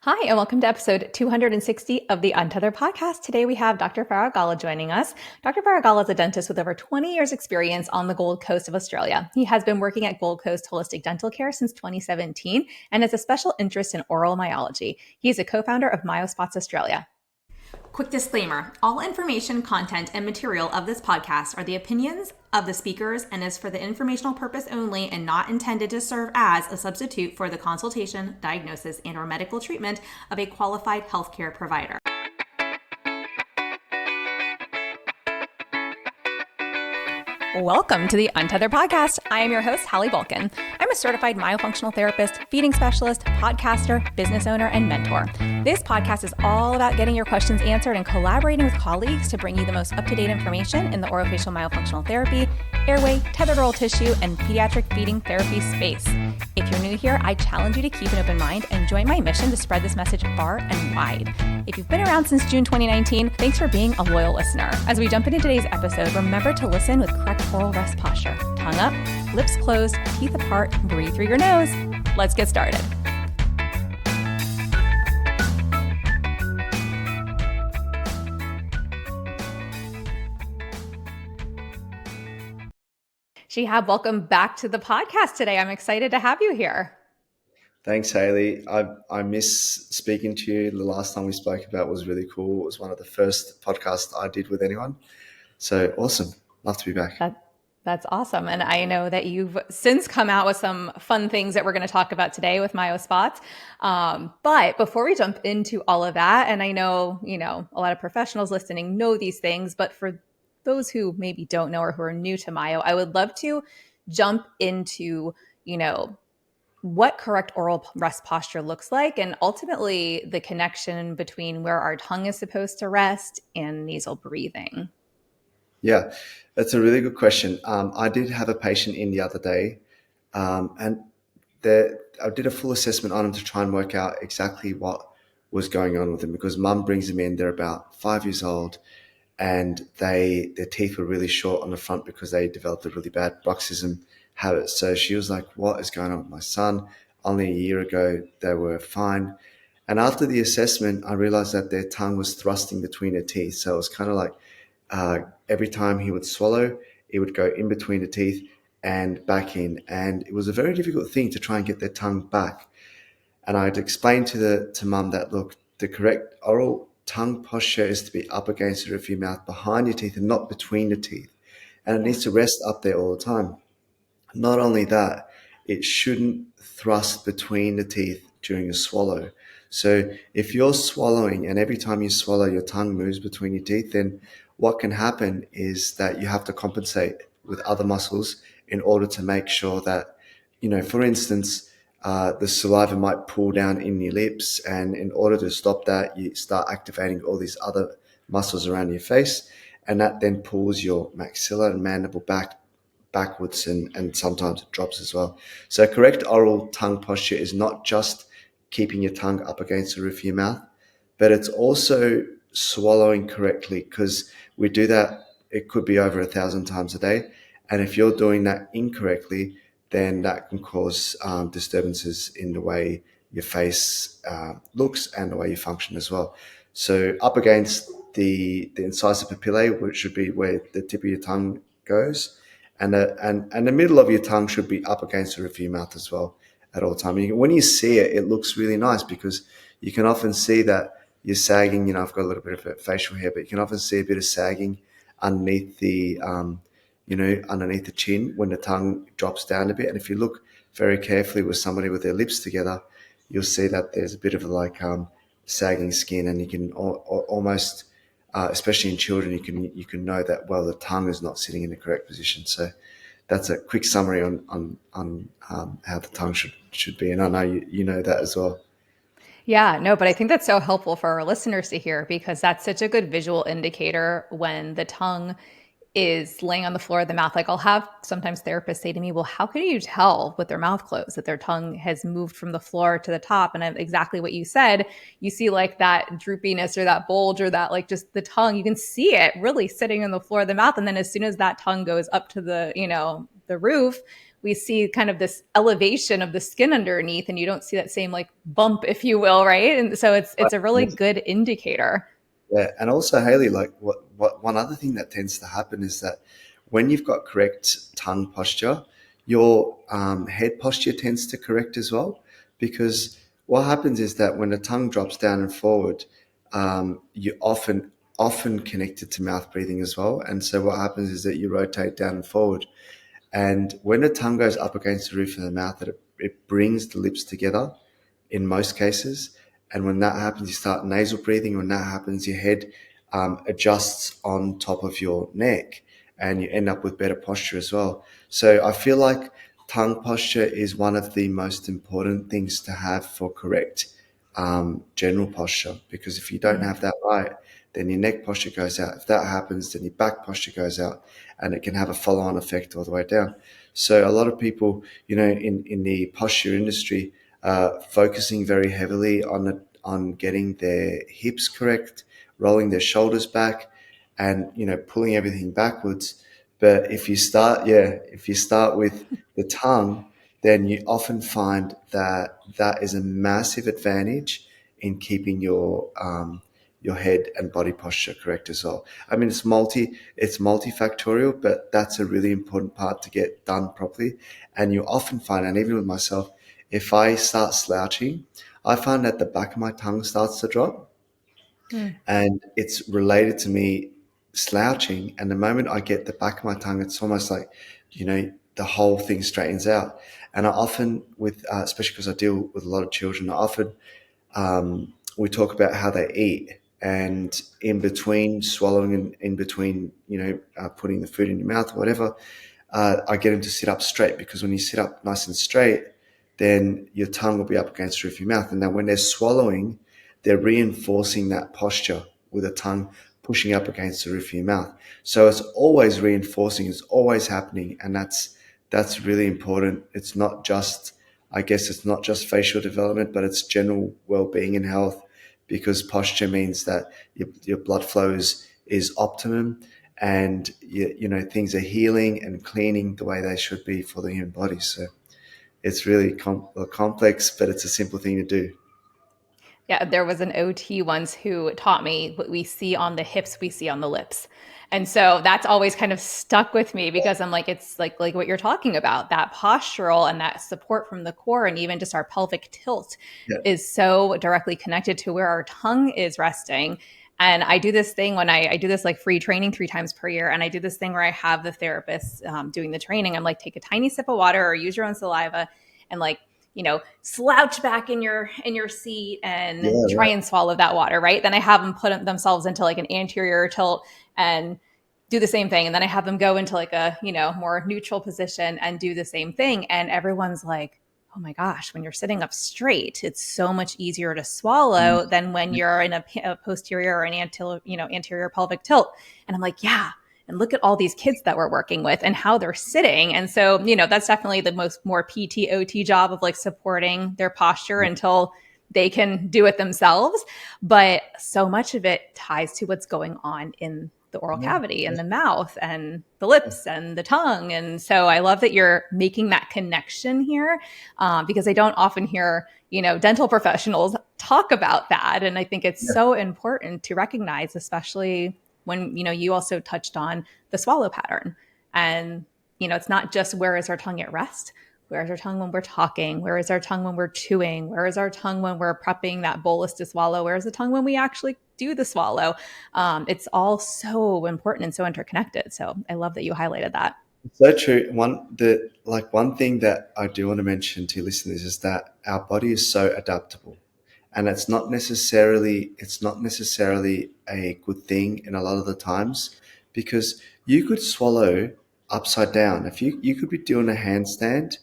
Hi, and welcome to episode 260 of the Untethered podcast. Today we have Dr. Faragallah joining us. Dr. Faragalla is a dentist with over 20 years experience on the Gold Coast of Australia. He has been working at Gold Coast Holistic Dental Care since 2017 and has a special interest in oral myology. He is a co-founder of Myospots Australia. Quick disclaimer, all information, content, and material of this podcast are the opinions of the speakers and is for the informational purpose only and not intended to serve as a substitute for the consultation, diagnosis, and/or medical treatment of a qualified healthcare provider. Welcome to the Untethered podcast. I am your host, Hallie Bulkin. I'm a certified myofunctional therapist, feeding specialist, podcaster, business owner, and mentor. This podcast is all about getting your questions answered and collaborating with colleagues to bring you the most up-to-date information in the orofacial myofunctional therapy, airway, tethered oral tissue, and pediatric feeding therapy space. If you're new here, I challenge you to keep an open mind and join my mission to spread this message far and wide. If you've been around since June 2019, thanks for being a loyal listener. As we jump into today's episode, remember to listen with correct oral rest posture. Tongue up, lips closed, teeth apart, breathe through your nose. Let's get started. Shehab, welcome back to the podcast today. I'm excited to have you here. Thanks, Haley. I miss speaking to you. The last time we spoke about was really cool. It was one of the first podcasts I did with anyone. So awesome. Love to be back. That's awesome. And I know that you've since come out with some fun things that we're going to talk about today with Myospots. But before we jump into all of that, and I know, a lot of professionals listening know these things, but for those who maybe don't know or who are new to Myo, I would love to jump into, what correct oral rest posture looks like and ultimately the connection between where our tongue is supposed to rest and nasal breathing. Yeah, that's a really good question. I did have a patient in the other day and I did a full assessment on him to try and work out exactly what was going on with him because mum brings him in, they're about 5 years old and their teeth were really short on the front because they developed a really bad bruxism habit. So she was like, what is going on with my son? Only a year ago, they were fine. And after the assessment, I realized that their tongue was thrusting between their teeth. So it was kind of like every time he would swallow, it would go in between the teeth and back in. And it was a very difficult thing to try and get their tongue back. And I'd explained to mum that, look, the correct oral tongue posture is to be up against the roof of your mouth, behind your teeth and not between the teeth. And it needs to rest up there all the time. Not only that, it shouldn't thrust between the teeth during a swallow. So if you're swallowing and every time you swallow, your tongue moves between your teeth, then what can happen is that you have to compensate with other muscles in order to make sure that, for instance, the saliva might pool down in your lips. And in order to stop that, you start activating all these other muscles around your face. And that then pulls your maxilla and mandible backwards and sometimes it drops as well. So correct oral tongue posture is not just keeping your tongue up against the roof of your mouth, but it's also swallowing correctly because we do that, it could be over 1,000 times a day. And if you're doing that incorrectly, then that can cause disturbances in the way your face looks and the way you function as well. So up against the incisor papillae, which should be where the tip of your tongue goes, and the middle of your tongue should be up against the roof of your mouth as well at all times. When you see it, it looks really nice because you can often see that you're sagging. I've got a little bit of a facial hair, but you can often see a bit of sagging underneath the, underneath the chin when the tongue drops down a bit. And if you look very carefully with somebody with their lips together, you'll see that there's a bit of sagging skin, and you can almost, especially in children, you can know that, well, the tongue is not sitting in the correct position. So that's a quick summary on how the tongue should be. And I know you know that as well. Yeah, no, but I think that's so helpful for our listeners to hear because that's such a good visual indicator when the tongue is laying on the floor of the mouth. Like I'll have sometimes therapists say to me, well, how can you tell with their mouth closed that their tongue has moved from the floor to the top? And exactly what you said, you see like that droopiness or that bulge or that like just the tongue, you can see it really sitting on the floor of the mouth. And then as soon as that tongue goes up to the, the roof, we see kind of this elevation of the skin underneath, and you don't see that same like bump, if you will, right? And so it's a really good indicator. Yeah, and also Haley, like what one other thing that tends to happen is that when you've got correct tongue posture, your head posture tends to correct as well. Because what happens is that when the tongue drops down and forward, you often connected to mouth breathing as well. And so what happens is that you rotate down and forward, and when the tongue goes up against the roof of the mouth, it brings the lips together in most cases. And when that happens, you start nasal breathing. When that happens, your head adjusts on top of your neck, and you end up with better posture as well. So I feel like tongue posture is one of the most important things to have for correct general posture, because if you don't have that right, then your neck posture goes out. If that happens, then your back posture goes out, and it can have a follow-on effect all the way down. So a lot of people, in the posture industry, focusing very heavily on getting their hips correct, rolling their shoulders back, and pulling everything backwards. But if you start with the tongue, then you often find that that is a massive advantage in keeping your head and body posture correct as well. I mean, it's multifactorial, but that's a really important part to get done properly. And you often find, and even with myself, if I start slouching, I find that the back of my tongue starts to drop, and it's related to me slouching. And the moment I get the back of my tongue, it's almost like, the whole thing straightens out. And I often, especially because I deal with a lot of children, I often we talk about how they eat, and in between swallowing and in between, putting the food in your mouth, or whatever, I get them to sit up straight, because when you sit up nice and straight, then your tongue will be up against the roof of your mouth. And then when they're swallowing, they're reinforcing that posture with the tongue pushing up against the roof of your mouth. So it's always reinforcing, it's always happening. And that's really important. I guess it's not just facial development, but it's general well-being and health, because posture means that your blood flow is optimum, and things are healing and cleaning the way they should be for the human body. So it's really complex, but it's a simple thing to do. Yeah, there was an OT once who taught me what we see on the hips, we see on the lips. And so that's always kind of stuck with me, because I'm like, it's like what you're talking about, that postural and that support from the core, and even just our pelvic tilt Yeah. is so directly connected to where our tongue is resting. And I do this thing when I do this like free training 3 times per year. And I do this thing where I have the therapist doing the training. I'm like, take a tiny sip of water or use your own saliva, and like, slouch back in your seat and Yeah, try right. and swallow that water, right? Then I have them put themselves into like an anterior tilt and do the same thing. And then I have them go into like a, more neutral position and do the same thing. And everyone's like, oh my gosh, when you're sitting up straight, it's so much easier to swallow than when you're in a posterior or an anterior pelvic tilt. And I'm like, yeah. And look at all these kids that we're working with and how they're sitting. And so, that's definitely the more PTOT job of like supporting their posture until they can do it themselves. But so much of it ties to what's going on in the oral Yeah. cavity and the mouth and the lips and the tongue. And so I love that you're making that connection here, because I don't often hear, dental professionals talk about that. And I think it's so important to recognize, especially when, you also touched on the swallow pattern. And, it's not just where is our tongue at rest. Where is our tongue when we're talking? Where is our tongue when we're chewing? Where is our tongue when we're prepping that bolus to swallow? Where is the tongue when we actually do the swallow? It's all so important and so interconnected. So I love that you highlighted that. So true. One thing that I do want to mention to listeners is that our body is so adaptable, and it's not necessarily a good thing in a lot of the times, because you could swallow upside down. If you could be doing a handstand,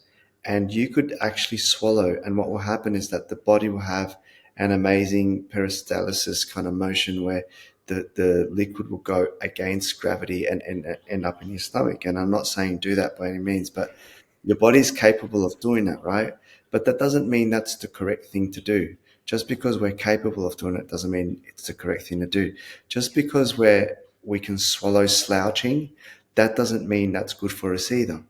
and you could actually swallow, and what will happen is that the body will have an amazing peristalsis kind of motion, where the liquid will go against gravity and end up in your stomach. And I'm not saying do that by any means, but your body's capable of doing that, right? But that doesn't mean that's the correct thing to do. Just because we're capable of doing it doesn't mean it's the correct thing to do. Just because we can swallow slouching, that doesn't mean that's good for us either.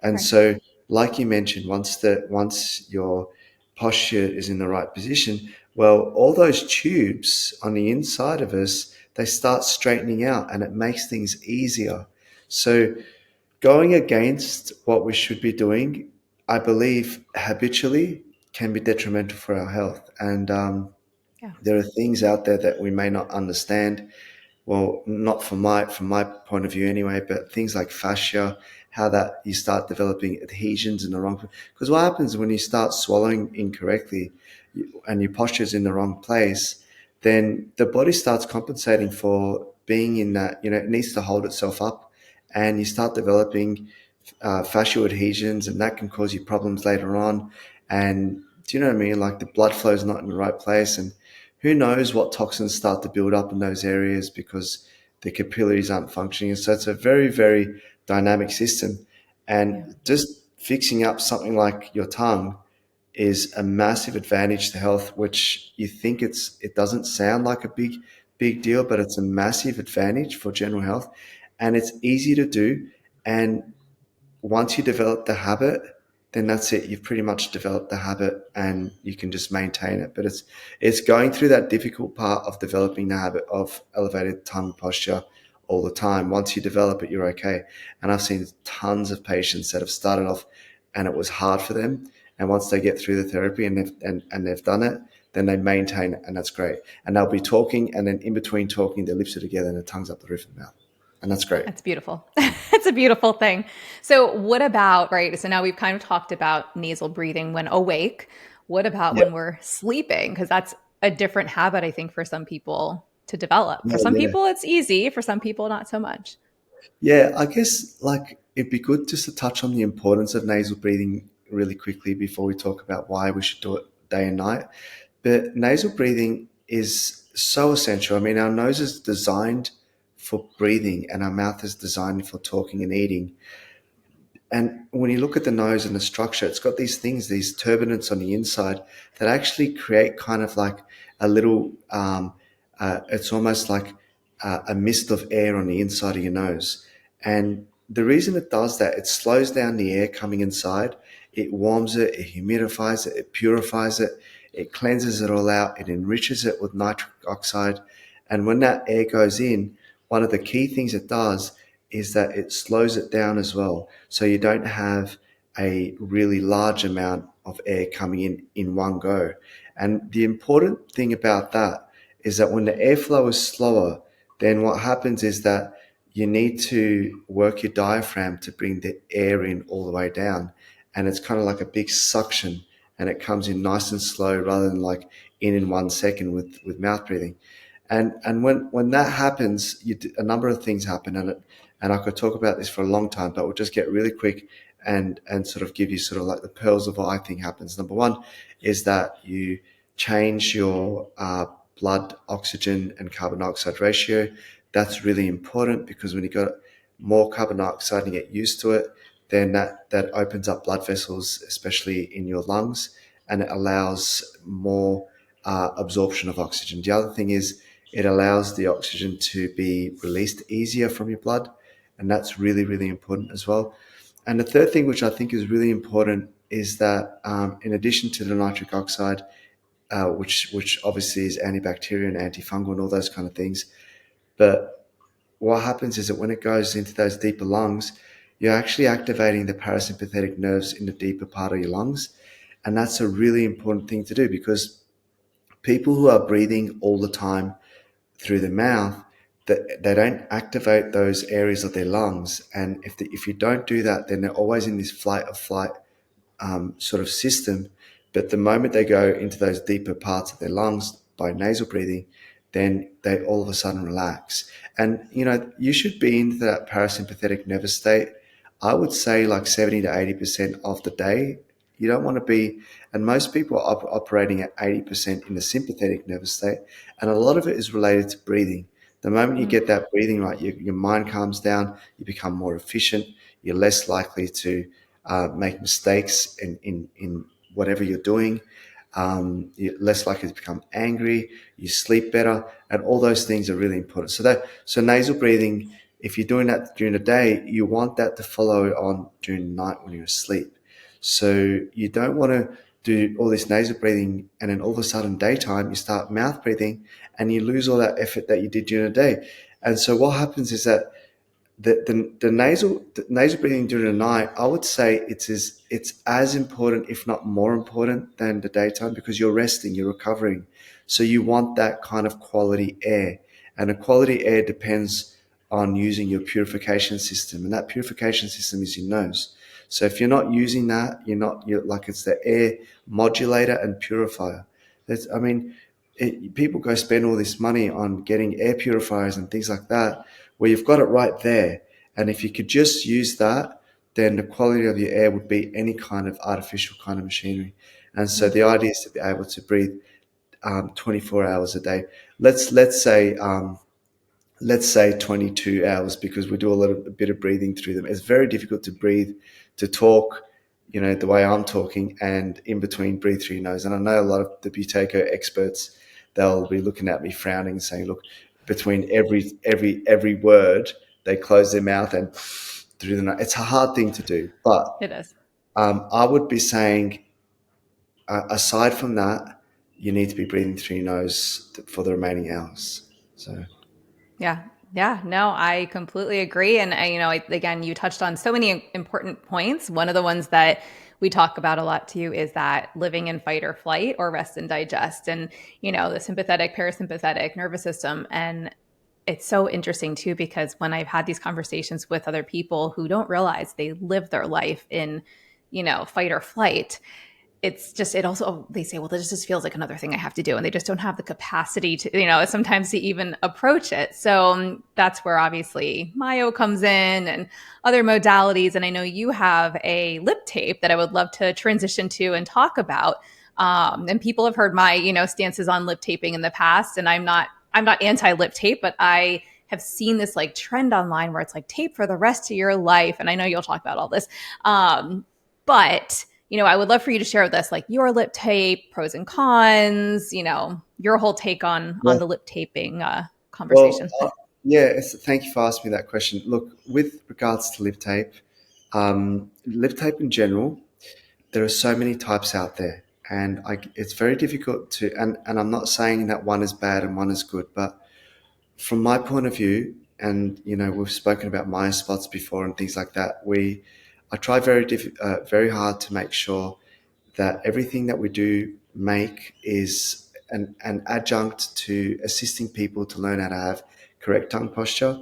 And Right. so like you mentioned, once your posture is in the right position, well, all those tubes on the inside of us, they start straightening out and it makes things easier. So going against what we should be doing, I believe habitually can be detrimental for our health. And Yeah. there are things out there that we may not understand, well, not from my point of view anyway, but things like fascia, how that you start developing adhesions in the wrong, because what happens when you start swallowing incorrectly and your posture is in the wrong place, then the body starts compensating for being in that, it needs to hold itself up, and you start developing fascial adhesions, and that can cause you problems later on. And do you know what I mean? Like the blood flow is not in the right place, and who knows what toxins start to build up in those areas because the capillaries aren't functioning. So it's a very, very dynamic system. Yeah. And just fixing up something like your tongue is a massive advantage to health, which you think it doesn't sound like a big deal, but it's a massive advantage for general health. And it's easy to do. And once you develop the habit, then that's it. You've pretty much developed the habit and you can just maintain it. But it's going through that difficult part of developing the habit of elevated tongue posture all the time. Once you develop it, you're okay. And I've seen tons of patients that have started off and it was hard for them. And once they get through the therapy and they've done it, then they maintain it, and that's great. And they'll be talking, and then in between talking, their lips are together and their tongue's up the roof of the mouth. And that's great. That's beautiful. It's a beautiful thing. So, what about, right? So, now we've kind of talked about nasal breathing when awake. What about Yeah, when we're sleeping? Because that's a different habit, I think, for some people to develop. For yeah, some yeah. people, it's easy. For some people, not so much. Yeah, I guess like it'd be good just to touch on the importance of nasal breathing really quickly before we talk about why we should do it day and night. But nasal breathing is so essential. I mean, our nose is designed for breathing and our mouth is designed for talking and eating. And when you look at the nose and the structure, it's got these things, these turbinates on the inside that actually create kind of like a little, it's almost like a mist of air on the inside of your nose. And the reason it does that, it slows down the air coming inside, it warms it, it humidifies it, it purifies it, it cleanses it all out, it enriches it with nitric oxide. And when that air goes in, one of the key things it does is that it slows it down as well. So you don't have a really large amount of air coming in one go. And the important thing about that is that when the airflow is slower, then what happens is that you need to work your diaphragm to bring the air in all the way down. And it's kind of like a big suction, and it comes in nice and slow rather than like in 1 second with mouth breathing. And when that happens, a number of things happen, and I could talk about this for a long time, but we'll just get really quick and sort of give you sort of like the pearls of what I think happens. Number one is that you change your blood oxygen and carbon dioxide ratio. That's really important because when you got more carbon dioxide and you get used to it, then that opens up blood vessels, especially in your lungs, and it allows more absorption of oxygen. The other thing is it allows the oxygen to be released easier from your blood, and that's really, really important as well. And the third thing, which I think is really important, is that in addition to the nitric oxide, which obviously is antibacterial and antifungal and all those kind of things, but what happens is that when it goes into those deeper lungs, you're actually activating the parasympathetic nerves in the deeper part of your lungs, and that's a really important thing to do because people who are breathing all the time through the mouth, that they don't activate those areas of their lungs. And if you don't do that, then they're always in this flight or flight sort of system. But the moment they go into those deeper parts of their lungs by nasal breathing, then they all of a sudden relax. And, you should be into that parasympathetic nervous state. I would say like 70 to 80% of the day. You don't want to be, and most people are operating at 80% in the sympathetic nervous state. And a lot of it is related to breathing. The moment you Mm. get that breathing right, your mind calms down, you become more efficient, you're less likely to make mistakes in whatever you're doing. You're less likely to become angry. You sleep better, and all those things are really important. So nasal breathing. If you're doing that during the day, you want that to follow on during the night when you're asleep. So you don't want to do all this nasal breathing and then all of a sudden daytime you start mouth breathing and you lose all that effort that you did during the day. And so what happens is that the nasal breathing during the night, I would say it's as important, if not more important, than the daytime, because you're resting, you're recovering. So you want that kind of quality air, and the quality air depends on using your purification system, and that purification system is your nose. So if you're not using that, you're like, it's the air modulator and purifier. I mean, people go spend all this money on getting air purifiers and things like that, where you've got it right there. And if you could just use that, then the quality of your air would beat any kind of artificial kind of machinery. And so the idea is to be able to breathe 24 hours a day. Let's say 22 hours, because we do a bit of breathing through them. It's very difficult to breathe, to talk, the way I'm talking, and in between breathe through your nose. And I know a lot of the Buteyko experts, they'll be looking at me frowning and saying, look, between every word, they close their mouth and through the nose. It's a hard thing to do, but It is. I would be saying, aside from that, you need to be breathing through your nose for the remaining hours. So. Yeah. Yeah. No, I completely agree. And again, you touched on so many important points. One of the ones that we talk about a lot too is that living in fight or flight, or rest and digest, and, the sympathetic, parasympathetic nervous system. And it's so interesting too, because when I've had these conversations with other people who don't realize they live their life in, fight or flight, it also, they say, well, this just feels like another thing I have to do. And they just don't have the capacity to, sometimes to even approach it. So that's where obviously Myo comes in and other modalities. And I know you have a lip tape that I would love to transition to and talk about. And people have heard my, stances on lip taping in the past. And I'm not anti lip tape, but I have seen this like trend online where it's like tape for the rest of your life. And I know you'll talk about all this. But I would love for you to share with us like your lip tape, pros and cons, your whole take on Yeah. the lip taping Well, conversation. yeah, thank you for asking me that question. Look, with regards to lip tape in general, there are so many types out there, and it's very difficult and I'm not saying that one is bad and one is good, but from my point of view, and we've spoken about Myospots before and things like that, I try very hard to make sure that everything that we do make is an adjunct to assisting people to learn how to have correct tongue posture,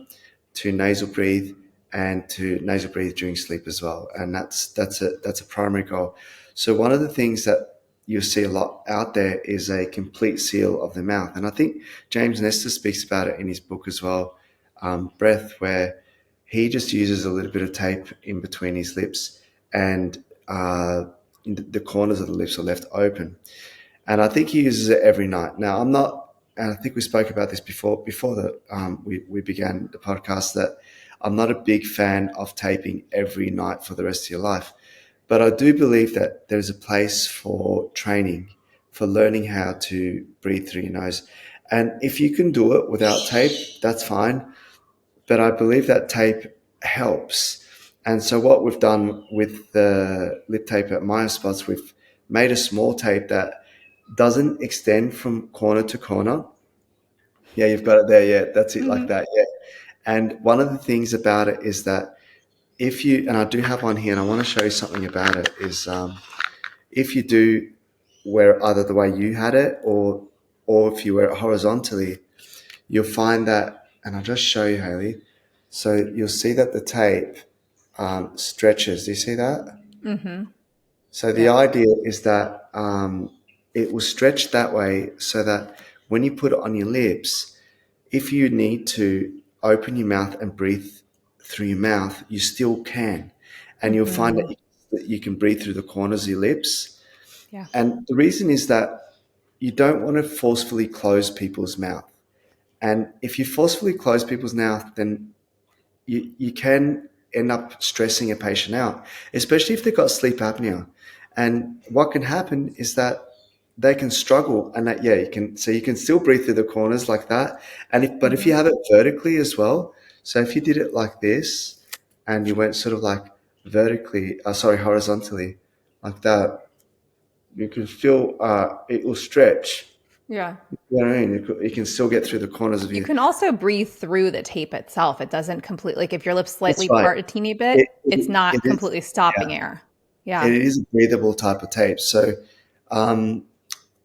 to nasal breathe, and to nasal breathe during sleep as well. And that's a primary goal. So one of the things that you'll see a lot out there is a complete seal of the mouth. And I think James Nestor speaks about it in his book as well, Breath, where he just uses a little bit of tape in between his lips, and the corners of the lips are left open. And I think he uses it every night. Now, I'm not, and I think we spoke about this before we began the podcast, that I'm not a big fan of taping every night for the rest of your life. But I do believe that there's a place for training, for learning how to breathe through your nose. And if you can do it without tape, that's fine. But I believe that tape helps. And so what we've done with the lip tape at Myospots, we've made a small tape that doesn't extend from corner to corner. Yeah, you've got it there. Yeah, that's it, like that. Yeah. And one of the things about it is that and I do have one here, and I want to show you something about it, is if you do wear it either the way you had it, or if you wear it horizontally, you'll find that, and I'll just show you, Haley. So you'll see that the tape stretches. Do you see that? Mm-hmm. So the Yeah. idea is that it will stretch that way so that when you put it on your lips, if you need to open your mouth and breathe through your mouth, you still can. And you'll find Mm-hmm. that you can breathe through the corners of your lips. Yeah. And the reason is that you don't want to forcefully close people's mouth. And if you forcefully close people's mouth, then you can end up stressing a patient out, especially if they've got sleep apnea. And what can happen is that they can struggle, and that, yeah, you can still breathe through the corners like that. But if Mm-hmm. you have it vertically as well, so if you did it like this and you went sort of like horizontally, like that. You can feel it will stretch. Yeah. You know what I mean? You can still get through the corners of You your. can also breathe through the tape itself. It doesn't completely, like if your lips That's slightly right. part a teeny bit, it's It not is. completely Yeah, stopping air. it Yeah. is a breathable type of tape. So um,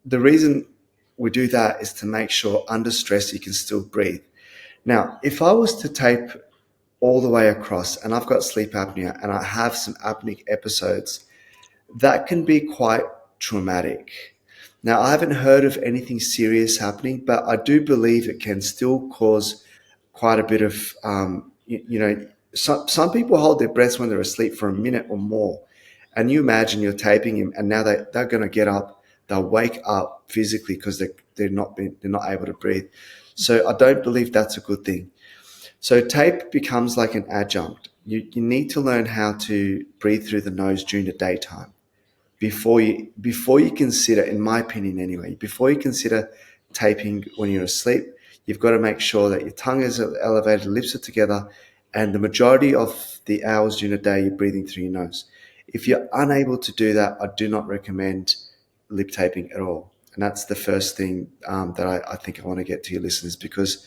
the reason we do that is to make sure under stress you can still breathe. Now, if I was to tape all the way across and I've got sleep apnea and I have some apneic episodes, that can be quite traumatic. Now, I haven't heard of anything serious happening, but I do believe it can still cause quite a bit of, some people hold their breaths when they're asleep for a minute or more. And you imagine you're taping him, and now they're going to get up, they'll wake up physically because they're not able to breathe. So I don't believe that's a good thing. So tape becomes like an adjunct. You need to learn how to breathe through the nose during the daytime before you consider, in my opinion anyway, before you consider taping when you're asleep. You've got to make sure that your tongue is elevated, lips are together, and the majority of the hours during the day you're breathing through your nose. If you're unable to do that, I do not recommend lip taping at all. And that's the first thing that I think I want to get to your listeners, because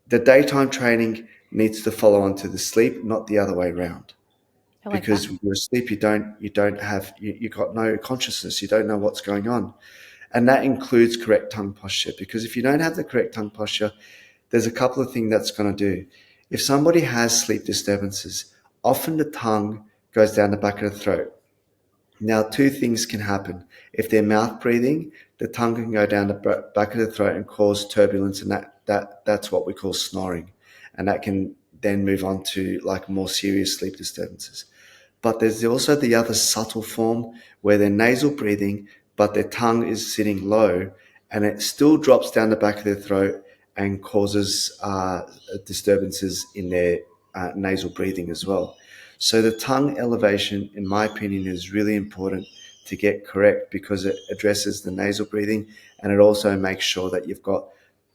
the daytime training needs to follow on to the sleep, not the other way around. I like that. Because when you're asleep, you got no consciousness, you don't know what's going on. And that includes correct tongue posture, because if you don't have the correct tongue posture, there's a couple of things that's going to do. If somebody has sleep disturbances, often the tongue goes down the back of the throat. Now, two things can happen. If they're mouth breathing, the tongue can go down the back of the throat and cause turbulence, and that's what we call snoring. And that can then move on to like more serious sleep disturbances. But there's also the other subtle form where they're nasal breathing, but their tongue is sitting low and it still drops down the back of their throat and causes disturbances in their nasal breathing as well. So the tongue elevation, in my opinion, is really important to get correct, because it addresses the nasal breathing and it also makes sure that you've got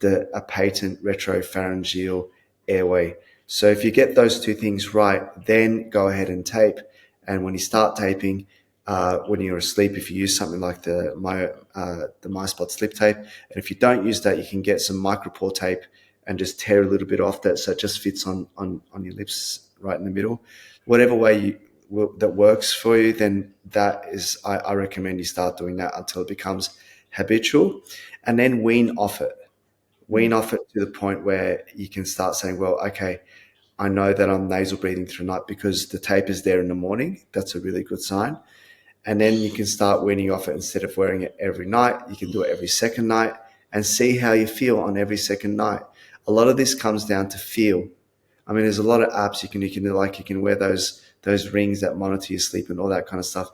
a patent retropharyngeal airway. So if you get those two things right, then go ahead and tape. And when you start taping, when you're asleep, if you use something like the Myospots slip tape, and if you don't use that, you can get some micropore tape and just tear a little bit off that, so it just fits on your lips right in the middle. Whatever way that works for you, then that is, I recommend you start doing that until it becomes habitual, and then wean off it. Wean off it to the point where you can start saying, well, okay, I know that I'm nasal breathing through the night because the tape is there in the morning. That's a really good sign. And then you can start weaning off it. Instead of wearing it every night, you can do it every second night and see how you feel on every second night. A lot of this comes down to feel. I mean, there's a lot of apps you can do, like you can wear those rings that monitor your sleep and all that kind of stuff.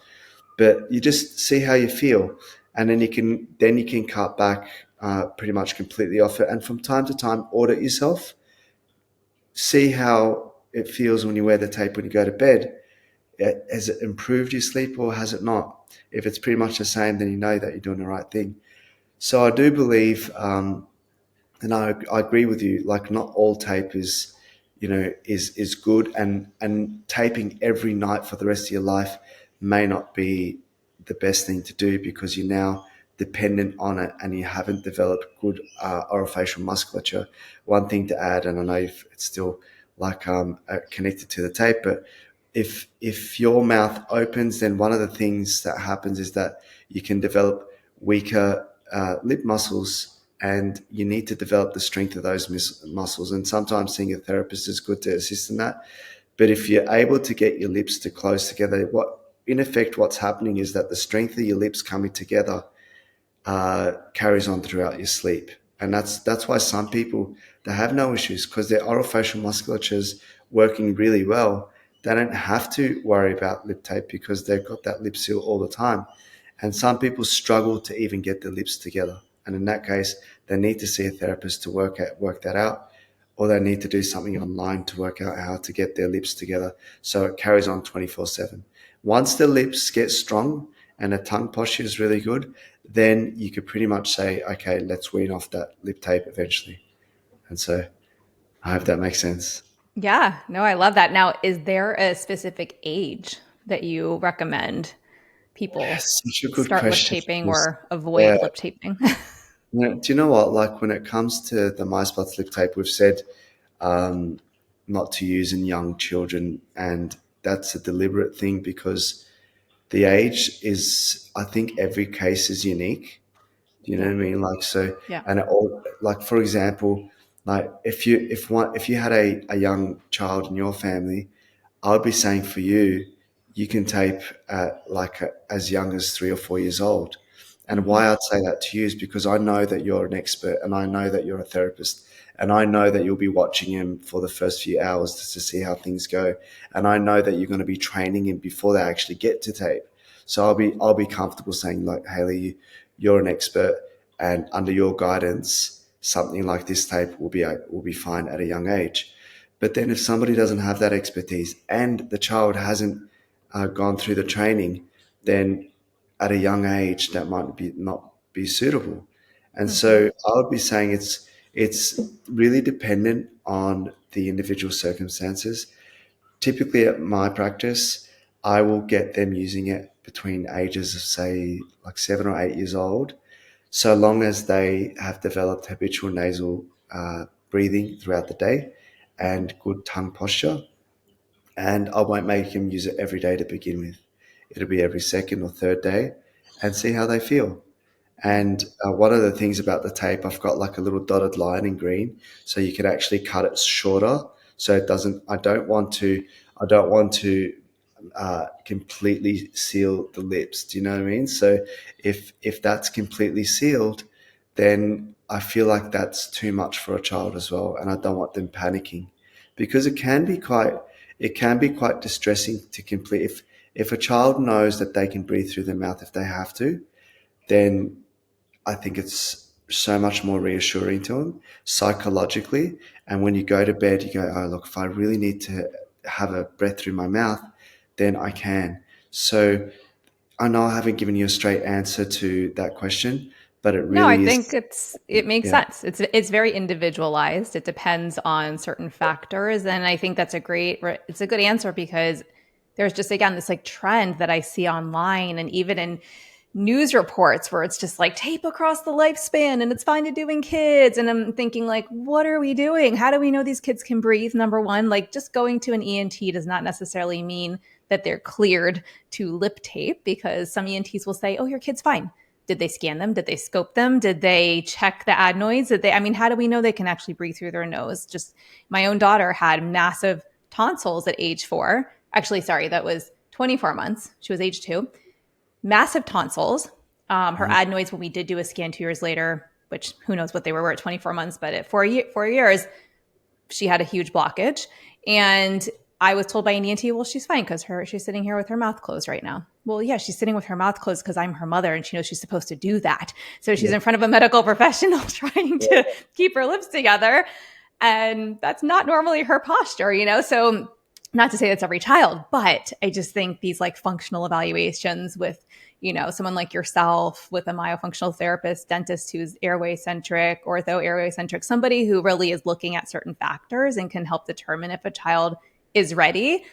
But you just see how you feel, and then you can cut back pretty much completely off it. And from time to time, audit yourself, see how it feels when you wear the tape when you go to bed. Has it improved your sleep or has it not? If it's pretty much the same, then you know that you're doing the right thing. So I do believe, and I agree with you. Like, not all tape is good, and taping every night for the rest of your life may not be the best thing to do, because you're now dependent on it and you haven't developed good orofacial musculature. One thing to add, and I know it's still like connected to the tape, but if your mouth opens, then one of the things that happens is that you can develop weaker lip muscles, and you need to develop the strength of those muscles. And sometimes seeing a therapist is good to assist in that. But if you're able to get your lips to close together, in effect what's happening is that the strength of your lips coming together carries on throughout your sleep. And that's why some people, they have no issues, because their orofacial musculature is working really well. They don't have to worry about lip tape because they've got that lip seal all the time. And some people struggle to even get their lips together. And in that case, they need to see a therapist to work that out, or they need to do something online to work out how to get their lips together so it carries on 24/7. Once the lips get strong and the tongue posture is really good, then you could pretty much say, okay, let's wean off that lip tape eventually. And so I hope that makes sense. Yeah, no, I love that. Now, is there a specific age that you recommend people Such a good start lip question. taping Because, or avoid yeah, lip taping? do you know what? Like when it comes to the Myospots lip tape, we've said um, not to use in young children, and that's a deliberate thing because the age is, I think every case is unique. Do you know Yeah. what I mean? Like so, Yeah. and it all like for example, like if you had a young child in your family, I would be saying for you, you can tape at as young as 3 or 4 years old. And Hmm. why I'd say that to you is because I know that you're an expert and I know that you're a therapist and I know that you'll be watching him for the first few hours just to see how things go. And I know that you're going to be training him before they actually get to tape. So I'll be comfortable saying like, Haley, you're an expert and under your guidance, something like this tape will be fine at a young age. But then if somebody doesn't have that expertise and the child hasn't gone through the training, then at a young age that might be not be suitable. And Hmm. so I would be saying it's really dependent on the individual circumstances. Typically at my practice, I will get them using it between ages of say like 7 or 8 years old, so long as they have developed habitual nasal breathing throughout the day and good tongue posture. And I won't make them use it every day to begin with. It'll be every second or third day and see how they feel. Yeah. And one of the things about the tape, I've got like a little dotted line in green, so you can actually cut it shorter. So it doesn't. I don't want to. I don't want to completely seal the lips. Do you know what I mean? So if that's completely sealed, then I feel like that's too much for a child as well, and I don't want them panicking because it can be quite distressing to complete. If a child knows that they can breathe through their mouth if they have to, then I think it's so much more reassuring to them psychologically. And when you go to bed, you go, oh, look, if I really need to have a breath through my mouth, then I can. So I know I haven't given you a straight answer to that question, but it No, I really think is, it makes yeah, sense. It's very individualized. It depends on certain factors, and I think that's it's a good answer because there's just again this like trend that I see online and even in news reports where it's just like tape across the lifespan and it's fine to do in kids, and I'm thinking like, what are we doing? How do we know these kids can breathe? Number one, like just going to an ENT does not necessarily mean that they're cleared to lip tape because some ENTs will say, oh, your kid's fine. Did they scan them? Did they scope them? Did they check the adenoids? I mean, how do we know they can actually breathe through their nose? Just my own daughter had massive tonsils at age 4. Actually, sorry, that was 24 months. She was age 2. Massive tonsils. Her mhm, adenoids, when we did do a scan 2 years later, which who knows what they were at 24 months, but at 4 years, she had a huge blockage. And I was told by an ENT, well, she's fine because she's sitting here with her mouth closed right now. Well, yeah, she's sitting with her mouth closed because I'm her mother and she knows she's supposed to do that. So she's yeah, in front of a medical professional trying to keep her lips together. And that's not normally her posture. So not to say that's every child, but I just think these like functional evaluations with someone like yourself with a myofunctional therapist, dentist who's airway centric, ortho airway centric, somebody who really is looking at certain factors and can help determine if a child is ready.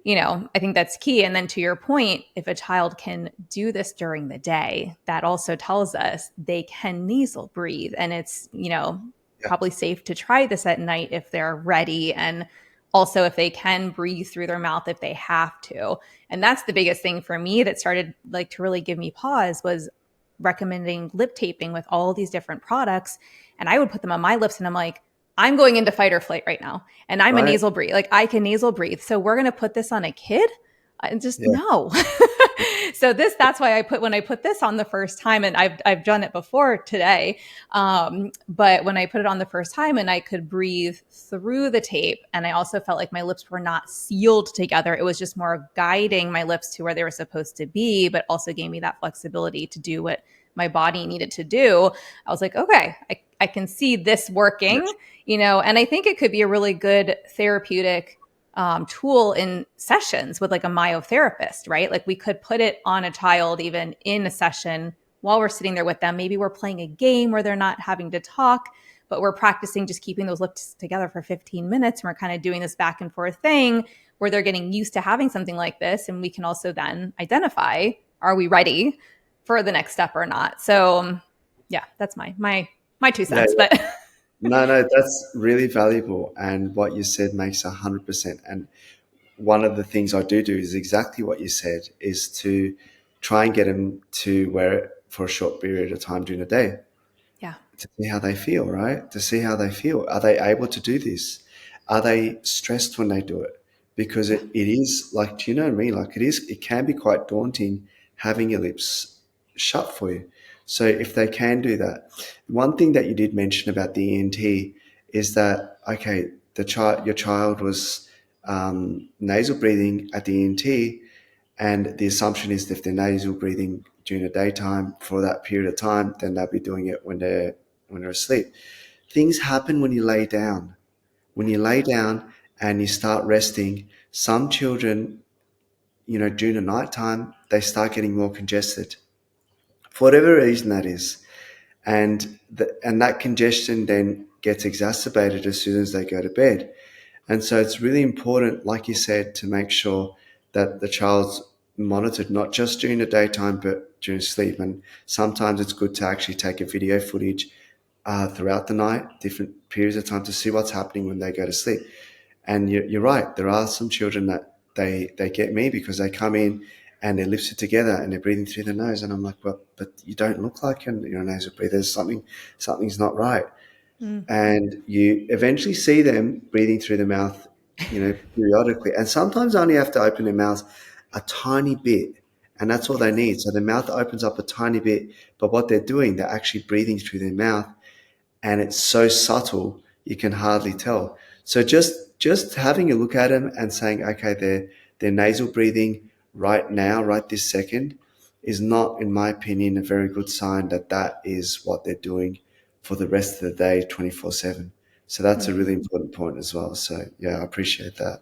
I think that's key. And then to your point, if a child can do this during the day, that also tells us they can nasal breathe. And it's, yeah, probably safe to try this at night if they're ready. And also if they can breathe through their mouth if they have to. And that's the biggest thing for me that started like to really give me pause was recommending lip taping with all these different products. And I would put them on my lips and I'm like, I'm going into fight or flight right now. And I'm a right, nasal breathe. Like I can nasal breathe. So we're going to put this on a kid? And just yeah, no. So that's why when I put this on the first time, and I've done it before today. But when I put it on the first time and I could breathe through the tape, and I also felt like my lips were not sealed together. It was just more guiding my lips to where they were supposed to be, but also gave me that flexibility to do what my body needed to do. I was like, okay, I can see this yeah, working, and I think it could be a really good therapeutic tool in sessions with like a myotherapist, right? Like we could put it on a child even in a session while we're sitting there with them. Maybe we're playing a game where they're not having to talk, but we're practicing just keeping those lips together for 15 minutes. And we're kind of doing this back and forth thing where they're getting used to having something like this. And we can also then identify are we ready for the next step or not? So yeah, that's my two Yeah, cents. But no, no, that's really valuable. And what you said makes 100%. And one of the things I do is exactly what you said, is to try and get them to wear it for a short period of time during the day yeah, to see how they feel, right? To see how they feel. Are they able to do this? Are they stressed when they do it? Because yeah, it is like, do you know me? Like it can be quite daunting having your lips shut for you. So if they can do that, one thing that you did mention about the ENT is that, okay, your child was nasal breathing at the ENT, and the assumption is that if they're nasal breathing during the daytime for that period of time, then they'll be doing it when they're asleep. Things happen when you lay down. When you lay down and you start resting, some children, during the nighttime, they start getting more congested for whatever reason that is. And that congestion then gets exacerbated as soon as they go to bed. And so it's really important, like you said, to make sure that the child's monitored not just during the daytime but during sleep. And sometimes it's good to actually take a video footage throughout the night, different periods of time, to see what's happening when they go to sleep. And you're right, there are some children that they get me because they come in and their lips are together and they're breathing through the nose, and I'm like, well, but you don't look like you're a nasal breather. There's something's not right. mm, And you eventually see them breathing through the mouth, periodically. And sometimes only have to open their mouths a tiny bit, and that's all they need. So the mouth opens up a tiny bit, but what they're doing, they're actually breathing through their mouth, and it's so subtle you can hardly tell. So just having a look at them and saying, okay, they're nasal breathing right now, right this second, is not, in my opinion, a very good sign that that is what they're doing for the rest of the day, 24/7. So that's a mm. really important point as well. So yeah, I appreciate that.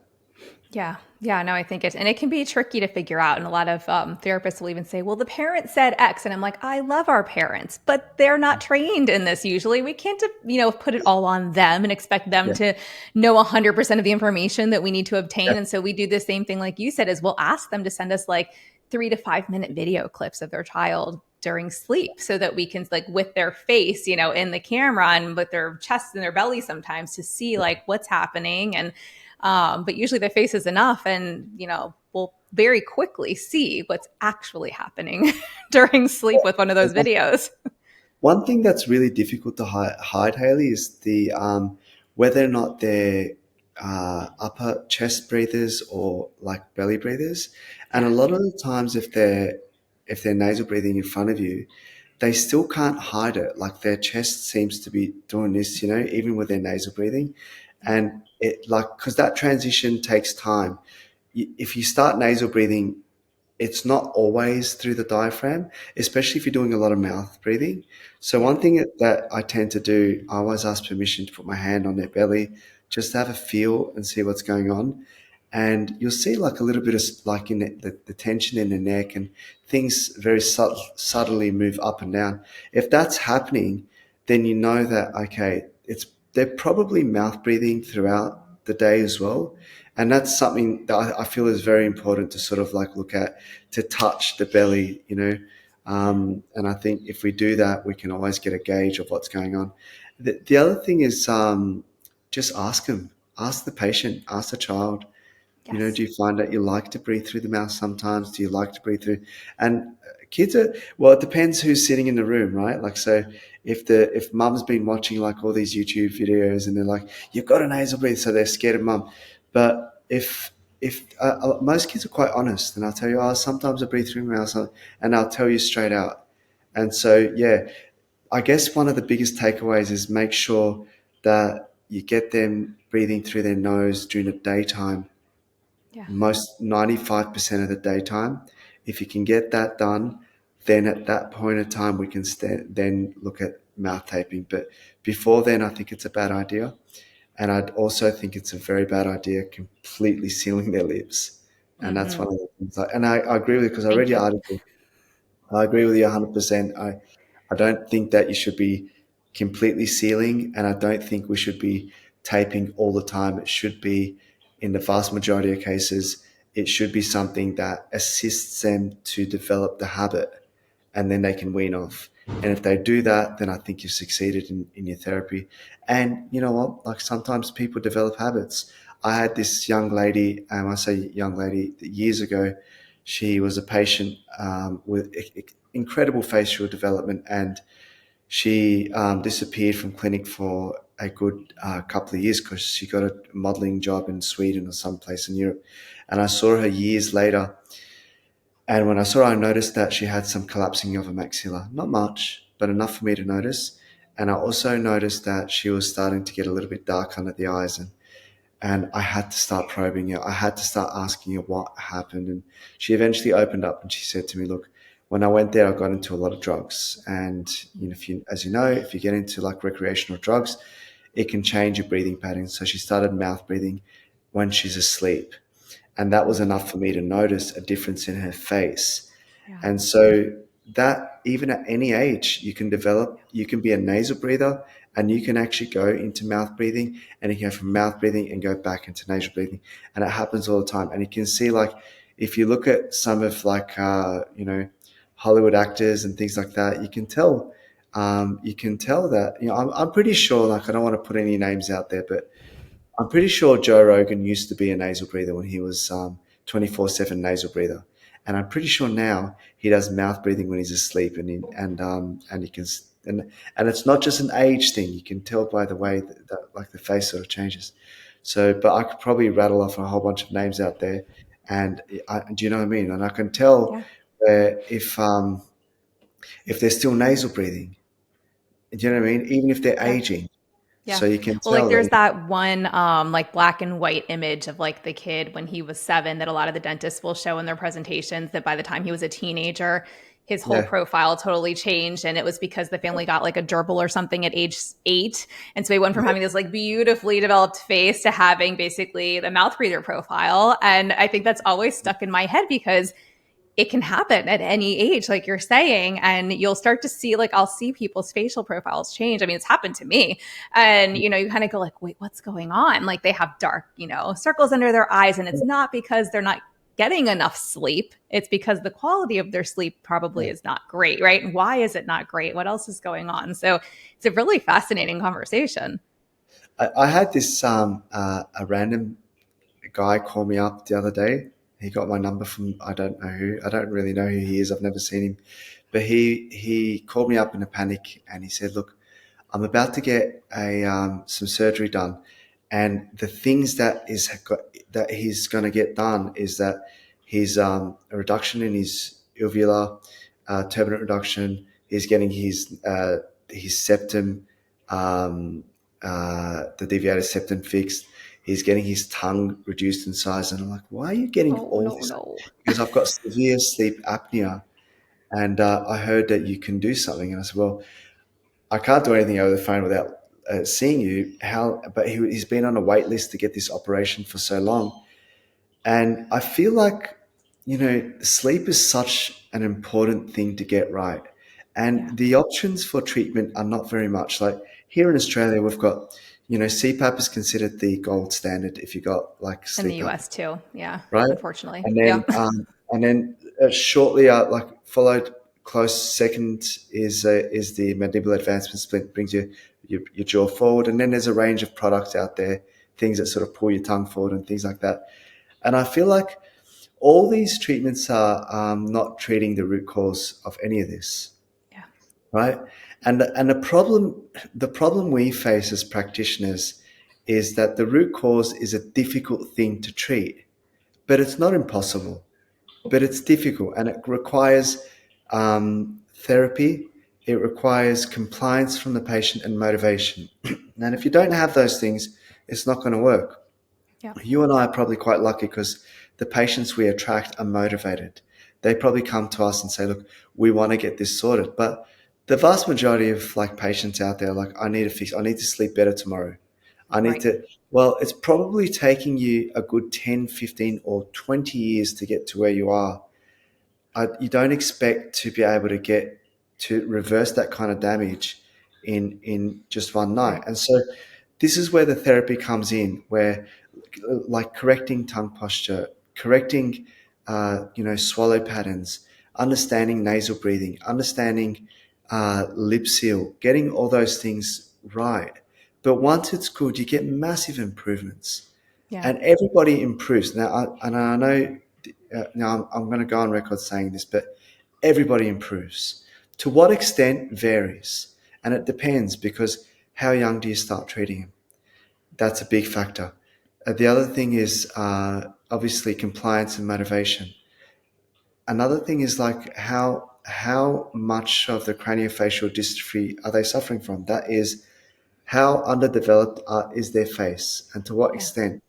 Yeah. Yeah. No, I think and it can be tricky to figure out. And a lot of therapists will even say, well, the parent said X. And I'm like, I love our parents, but they're not trained in this usually. We can't, put it all on them and expect them Yeah, to know 100% of the information that we need to yeah, obtain. And so we do the same thing, like you said, is we'll ask them to send us like 3 to 5 minute video clips of their child during sleep so that we can like with their face, in the camera and with their chest and their belly sometimes to see like what's happening. And but usually the face is enough, and we'll very quickly see what's actually happening during sleep with one of those yeah. videos. One thing that's really difficult to hide, Haley, is the whether or not they're upper chest breathers or like belly breathers. And Yeah, a lot of the times, if they're nasal breathing in front of you, they still can't hide it. Like their chest seems to be doing this, even with their nasal breathing, yeah, and it like because that transition takes time. If you start nasal breathing, it's not always through the diaphragm, especially if you're doing a lot of mouth breathing. So yeah, one thing that I tend to do, I always ask permission to put my hand on their belly, just to have a feel and see what's going on. And you'll see like a little bit of like in the tension in the neck, and things very subtly move up and down. If that's happening, then you know that, okay, they're probably mouth breathing throughout the day as well. And that's something that I feel is very important to sort of like look at, to touch the belly, yeah, and I think if we do that, we can always get a gauge of what's going on. The other thing is, just ask them, ask the patient, ask the child, yes, do you find that you like to breathe through the mouth sometimes? Do you like to breathe through? And kids are, well, it depends who's sitting in the room, right? Like, so if mum's been watching like all these YouTube videos and they're like, you've got a nasal breathe, so they're scared of mum. But if most kids are quite honest, and I'll tell you, oh, sometimes I breathe through my mouth, and I'll tell you straight out. And so, yeah, I guess one of the biggest takeaways is make sure that you get them breathing through their nose during the daytime, yeah, most 95% of the daytime. If you can get that done, then at that point in time we can then look at mouth taping. But before then, I think it's a bad idea. And I'd also think it's a very bad idea completely sealing their lips. And that's hmm one of the things. And I agree with you because I read thank your you. article. I agree with you 100%. I don't think that you should be completely sealing, and I don't think we should be taping all the time. It should be, in the vast majority of cases, It should be something that assists them to develop the habit, and then they can wean off. And if they do that, then I think you've succeeded in your therapy. And you know what? Like sometimes people develop habits. I had this young lady, I say young lady, years ago. She was a patient with incredible facial development, and she disappeared from clinic for a good couple of years because she got a modeling job in Sweden or someplace in Europe. And I saw her years later, and when I saw her, I noticed that she had some collapsing of her maxilla. Not much, but enough for me to notice. And I also noticed that she was starting to get a little bit dark under the eyes. And I had to start probing her. I had to start asking her what happened. And she eventually opened up and she said to me, look, when I went there, I got into a lot of drugs. And as you know, if you get into like recreational drugs, it can change your breathing patterns. So she started mouth breathing when she's asleep. And that was enough for me to notice a difference in her face. Yeah. And so that even at any age, you can be a nasal breather and you can actually go into mouth breathing, and you can go from mouth breathing and go back into nasal breathing. And it happens all the time. And you can see, like, if you look at some of Hollywood actors and things like that, you can tell that, I'm pretty sure, like, I don't want to put any names out there, but I'm pretty sure Joe Rogan used to be a nasal breather when he was 24/7 nasal breather, and I'm pretty sure now he does mouth breathing when he's asleep, and he can and it's not just an age thing. You can tell by the way that like the face sort of changes. So, but I could probably rattle off a whole bunch of names out there, and do you know what I mean? And I can tell Yeah. if they're still nasal breathing. Do you know what I mean? Even if they're Yeah. aging, Yeah. so you can Well, like tell there's that. that one like black and white image of like the kid when he was 7 that a lot of the dentists will show in their presentations, that by the time he was a teenager, his whole Yeah. profile totally changed. And it was because the family got like a gerbil or something at age 8. And so he went from having this like beautifully developed face to having basically the mouth breather profile. And I think that's always stuck in my head because it can happen at any age, like you're saying, and you'll start to see, like, I'll see people's facial profiles change. I mean, it's happened to me. And, you kind of go like, wait, what's going on? Like they have dark, circles under their eyes. And it's not because they're not getting enough sleep. It's because the quality of their sleep probably is not great, right? And why is it not great? What else is going on? So it's a really fascinating conversation. I had this a random guy call me up the other day. He got my number from I don't know who. I don't really know who he is. I've never seen him, but he called me up in a panic and he said, "Look, I'm about to get a some surgery done, and the things that he's going to get done is that he's a reduction in his uvular turbinate reduction. He's getting his septum, um, the deviated septum fixed. He's getting his tongue reduced in size." And I'm like, "Why are you getting Oh, all no, this?" no. Because I've got severe sleep apnea, and I heard that you can do something. And I said, "Well, I can't do anything over the phone without seeing you." How? But he's been on a wait list to get this operation for so long, and I feel like sleep is such an important thing to get right, Yeah. and the options for treatment are not very much. Like here in Australia, we've got CPAP is considered the gold standard if you got like In the sleep apnea, US too. Yeah. right? Unfortunately. And Yeah. then shortly, like followed close second is the mandibular advancement splint, brings your jaw forward, and then there's a range of products out there, things that sort of pull your tongue forward and things like that. And I feel like all these treatments are not treating the root cause of any of this, Yeah. right? And the problem we face as practitioners is that the root cause is a difficult thing to treat, but it's not impossible, but it's difficult, and it requires therapy. It requires compliance from the patient and motivation. And if you don't have those things, it's not going to work. Yeah. You and I are probably quite lucky because the patients we attract are motivated. They probably come to us and say, "Look, we want to get this sorted." But the vast majority of like patients out there, like, I need to sleep better tomorrow. I need Right. to, well, it's probably taking you a good 10, 15, or 20 years to get to where you are. You don't expect to be able to get to reverse that kind of damage in just one night. Right. And so this is where the therapy comes in, where like correcting tongue posture, correcting, swallow patterns, understanding nasal breathing, understanding lip seal, getting all those things right. But once it's good, you get massive improvements, Yeah. and everybody improves. Now, I know. Now, I'm going to go on record saying this, but everybody improves. To what extent varies, and it depends because how young do you start treating them? That's a big factor. The other thing is obviously compliance and motivation. Another thing is like how much of the craniofacial dystrophy are they suffering from? That is, how underdeveloped is their face, and to what Yeah. extent?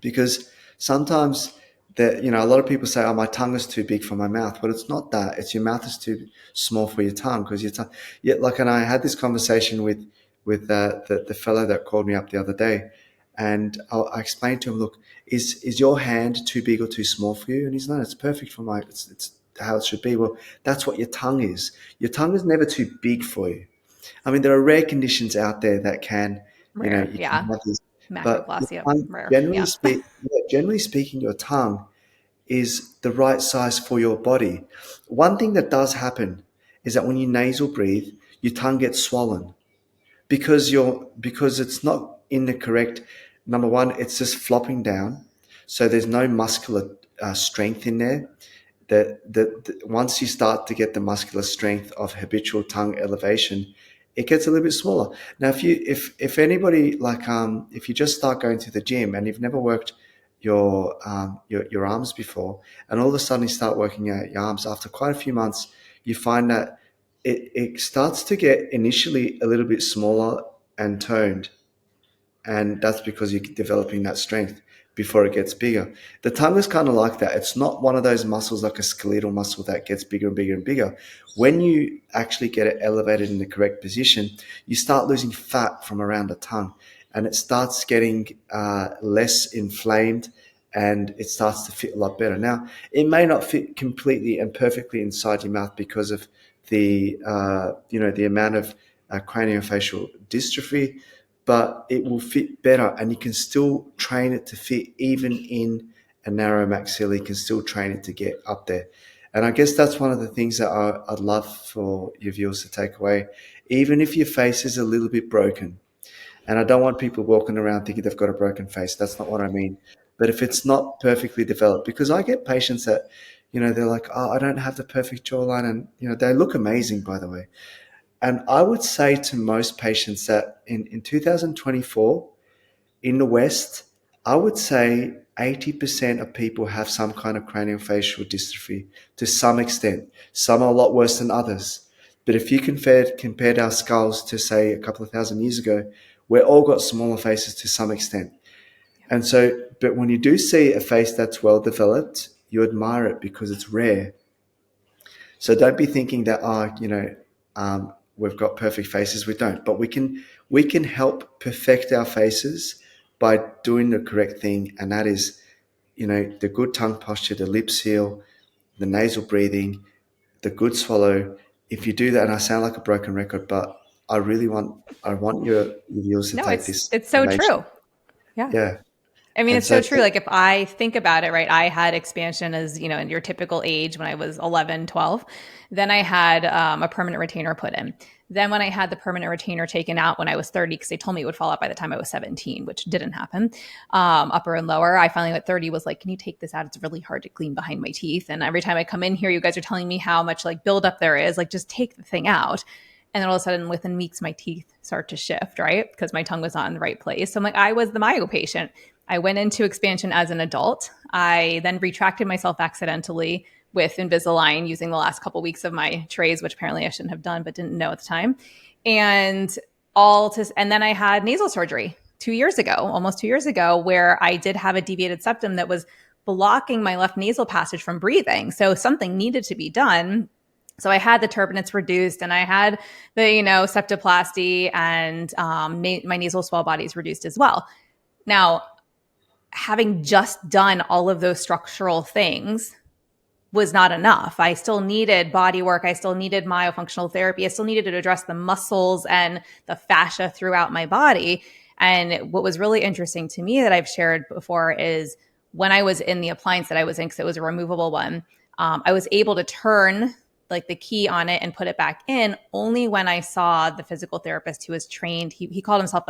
Because sometimes that a lot of people say, oh, my tongue is too big for my mouth, but it's not that. It's your mouth is too small for your tongue, because your tongue. Yeah, like, and I had this conversation with the fellow that called me up the other day, and I explained to him, look, is your hand too big or too small for you? And he's, no, it's perfect for my. It's how it should be. Well, that's what your tongue is. Your tongue is never too big for you. I mean, there are rare conditions out there that can, Rare. you can Yeah. have these, but your Macroplastia. tongue, Rare. Yeah. generally speaking, your tongue is the right size for your body. One thing that does happen is that when you nasal breathe, your tongue gets swollen because it's not in the correct. Number one, it's just flopping down, so there's no muscular strength in there. That once you start to get the muscular strength of habitual tongue elevation, it gets a little bit smaller. Now, if anybody, like, if you just start going to the gym and you've never worked your arms before, and all of a sudden you start working out your arms, after quite a few months, you find that it starts to get initially a little bit smaller and toned, and that's because you're developing that strength before it gets bigger. The tongue is kind of like that. It's not one of those muscles like a skeletal muscle that gets bigger and bigger and bigger. When you actually get it elevated in the correct position, you start losing fat from around the tongue, and it starts getting less inflamed, and it starts to fit a lot better. Now, it may not fit completely and perfectly inside your mouth because of the amount of craniofacial dystrophy, but it will fit better, and you can still train it to fit even in a narrow maxilla. You can still train it to get up there. And I guess that's one of the things that I'd love for your viewers to take away. Even if your face is a little bit broken, and I don't want people walking around thinking they've got a broken face. That's not what I mean. But if it's not perfectly developed, because I get patients that, they're like, oh, I don't have the perfect jawline. And, they look amazing, by the way. And I would say to most patients that in 2024, in the West, I would say 80% of people have some kind of craniofacial dystrophy to some extent. Some are a lot worse than others. But if you compared our skulls to, say, a couple of thousand years ago, we're all got smaller faces to some extent. And so, but when you do see a face that's well developed, you admire it because it's rare. So don't be thinking that, we've got perfect faces. We don't, but we can help perfect our faces by doing the correct thing, and that is, the good tongue posture, the lip seal, the nasal breathing, the good swallow. If you do that, and I sound like a broken record, but I want your viewers to No, take it's this it's so information. true. Yeah. Yeah, I mean, and it's so so true. Like if I think about it, right, I had expansion as, in your typical age when I was 11, 12. Then I had a permanent retainer put in. Then when I had the permanent retainer taken out when I was 30, because they told me it would fall out by the time I was 17, which didn't happen, upper and lower. I finally at 30 was like, can you take this out? It's really hard to clean behind my teeth. And every time I come in here, you guys are telling me how much like buildup there is. Like just take the thing out. And then all of a sudden, within weeks, my teeth start to shift, right? Because my tongue was not in the right place. So I'm like, I was the myo patient. I went into expansion as an adult. I then retracted myself accidentally with Invisalign using the last couple of weeks of my trays, which apparently I shouldn't have done, but didn't know at the time. And and then I had nasal surgery 2 years ago, almost 2 years ago, where I did have a deviated septum that was blocking my left nasal passage from breathing. So something needed to be done. So I had the turbinates reduced, and I had the, septoplasty, and my nasal swell bodies reduced as well. Now, having just done all of those structural things was not enough. I still needed body work. I still needed myofunctional therapy. I still needed to address the muscles and the fascia throughout my body. And what was really interesting to me that I've shared before is when I was in the appliance that I was in, because it was a removable one, I was able to turn like the key on it and put it back in only when I saw the physical therapist who was trained. He called himself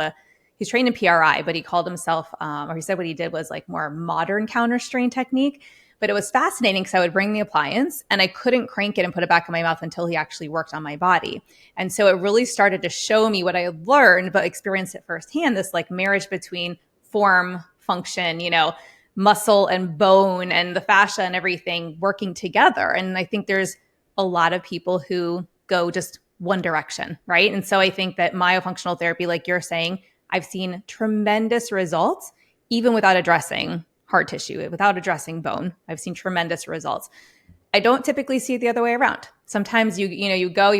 he's trained in PRI, but he called himself, or he said what he did was like more modern counter strain technique. But it was fascinating because I would bring the appliance and I couldn't crank it and put it back in my mouth until he actually worked on my body. And so it really started to show me what I had learned, but experienced it firsthand, this like marriage between form, function, muscle and bone and the fascia and everything working together. And I think there's a lot of people who go just one direction, right? And so I think that myofunctional therapy, like you're saying, I've seen tremendous results even without addressing hard tissue, without addressing bone. I've seen tremendous results. I don't typically see it the other way around. Sometimes you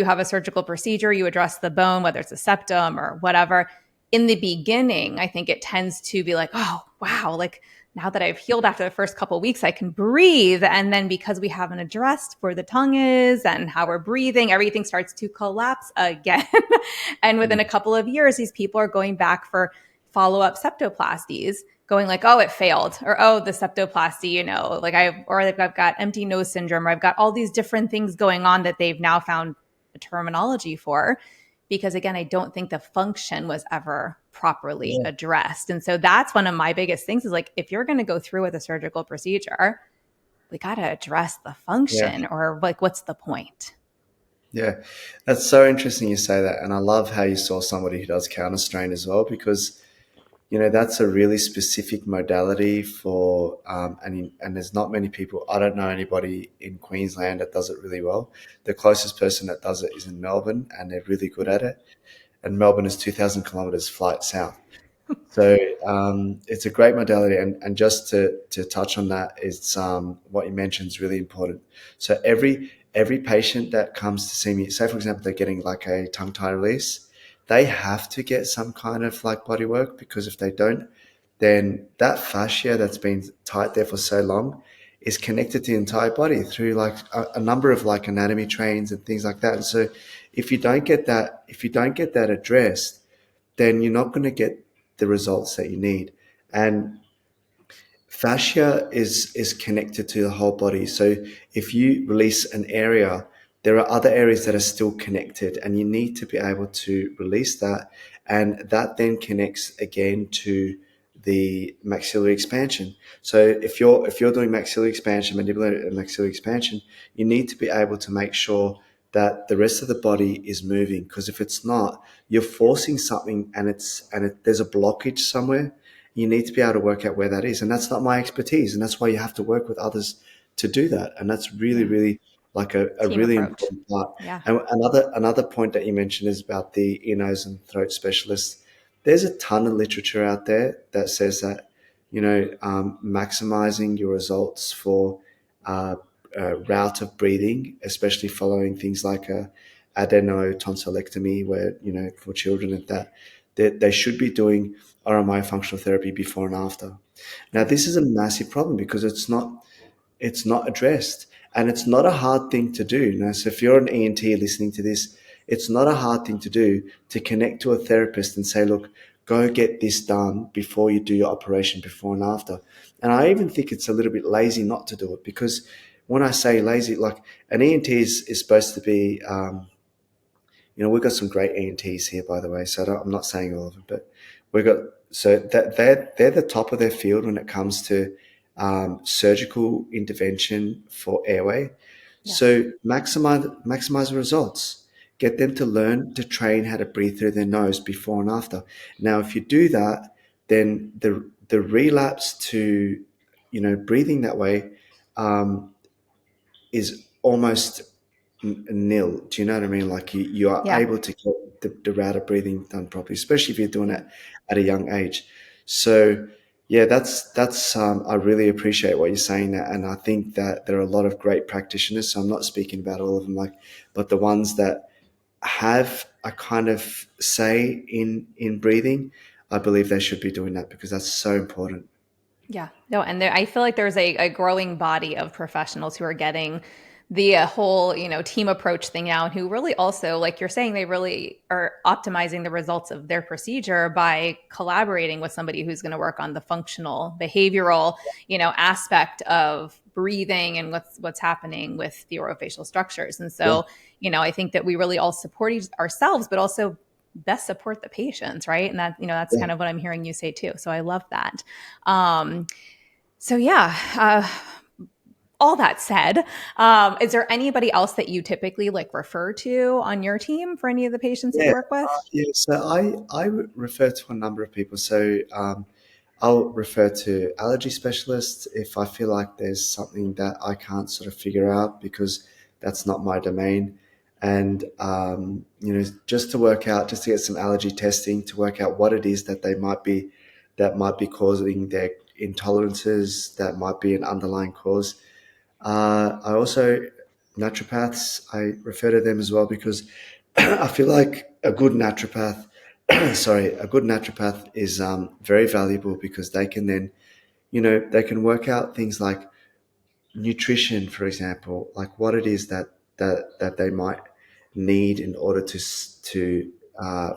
have a surgical procedure, you address the bone, whether it's a septum or whatever. In the beginning, I think it tends to be like, oh, wow, like now that I've healed after the first couple of weeks, I can breathe. And then because we haven't addressed where the tongue is and how we're breathing, everything starts to collapse again. And within a couple of years, these people are going back for follow-up septoplasties, going like, oh, it failed, or oh, the septoplasty, I've got empty nose syndrome, or I've got all these different things going on that they've now found a terminology for. Because again, I don't think the function was ever properly addressed. And so that's one of my biggest things is like, if you're going to go through with a surgical procedure, we got to address the Yeah. function, or like, what's the point? Yeah. That's so interesting you say that. And I love how you saw somebody who does counter strain as well, because that's a really specific modality for, and there's not many people. I don't know anybody in Queensland that does it really well. The closest person that does it is in Melbourne, and they're really good at it. And Melbourne is 2,000 kilometers flight south. So it's a great modality. And just to touch on that, it's what you mentioned is really important. So every patient that comes to see me, say for example, they're getting like a tongue tie release, they have to get some kind of like body work, because if they don't, then that fascia that's been tight there for so long is connected to the entire body through like a number of like anatomy trains and things like that. And so if you don't get that addressed, then you're not going to get the results that you need. And fascia is connected to the whole body. So if you release an area, there are other areas that are still connected, and you need to be able to release that. And that then connects again to the maxillary expansion. So if you're doing maxillary expansion, mandibular maxillary expansion, you need to be able to make sure that the rest of the body is moving, because if it's not, you're forcing something, and there's a blockage somewhere. You need to be able to work out where that is. And that's not my expertise. And that's why you have to work with others to do that. And that's really, Yeah. really like a Team really approach. important part. Yeah. And another point that you mentioned is about the ear, nose, and throat specialists. There's a ton of literature out there that says that, maximizing your results for a route of breathing, especially following things like a adenotonsillectomy, where, for children at that, they should be doing oral myofunctional therapy before and after. Now, Yeah. this is a massive problem because it's not addressed, and it's not a hard thing to do. So if you're an ENT listening to this, it's not a hard thing to do to connect to a therapist and say, look, go get this done before you do your operation, before and after. And I even think it's a little bit lazy not to do it, because when I say lazy, like an ENT is supposed to be, we've got some great ENTs here, by the way. So I'm not saying all of them, but we've got, so that they're the top of their field when it comes to surgical intervention for airway. Yeah. So maximize the results. Get them to learn to train how to breathe through their nose before and after. Now, if you do that, then the relapse to breathing that way is almost nil. Do you know what I mean? Like you are Yeah. able to get the route of breathing done properly, especially if you're doing it at a young age. So yeah, that's I really appreciate what you're saying there, and I think that there are a lot of great practitioners. So I'm not speaking about all of them, but the ones that have a kind of say in breathing, I believe they should be doing that, because that's so important. Yeah. No, and I feel like there's a growing body of professionals who are getting the whole, team approach thing now, and who really also, like you're saying, they really are optimizing the results of their procedure by collaborating with somebody who's going to work on the functional, behavioral, aspect of breathing and what's happening with the orofacial structures. And Yeah, so, I think that we really all support ourselves, but also best support the patients, right? And that, that's yeah. kind of what I'm hearing you say too. So I love that. So yeah, all that said, is there anybody else that you typically like refer to on your team for any of the patients that you Yeah, work with? yeah. So I refer to a number of people. So I'll refer to allergy specialists if I feel like there's something that I can't sort of figure out because that's not my domain. And just to work out, just to get some allergy testing to work out what it is that might be causing their intolerances, that might be an underlying cause. I also naturopaths. I refer to them as well because I feel like a good naturopath. Sorry, a good naturopath is very valuable because they can then, they can work out things like nutrition, for example, like what it is that they might need in order to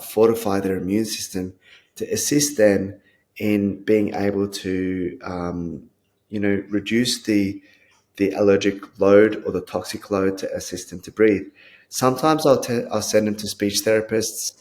fortify their immune system to assist them in being able to reduce the allergic load or the toxic load to assist them to breathe. Sometimes I'll send them to speech therapists.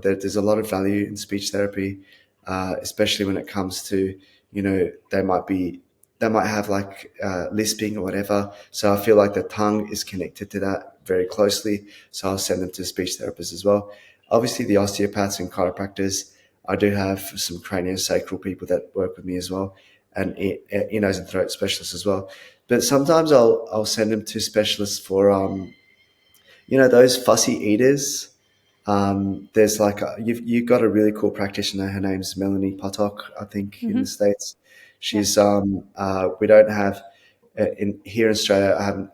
There's a lot of value in speech therapy, especially when it comes to, they might have like lisping or whatever. So I feel like the tongue is connected to that very closely. So I'll send them to speech therapists as well. Obviously, the osteopaths and chiropractors. I do have some craniosacral people that work with me as well, and ear, nose, and throat specialists as well. But sometimes I'll send them to specialists for those fussy eaters. There's like you've got a really cool practitioner. Her name's Melanie Potok, I think, in the Mm-hmm. States. Yeah. She's we don't have in here in Australia. I haven't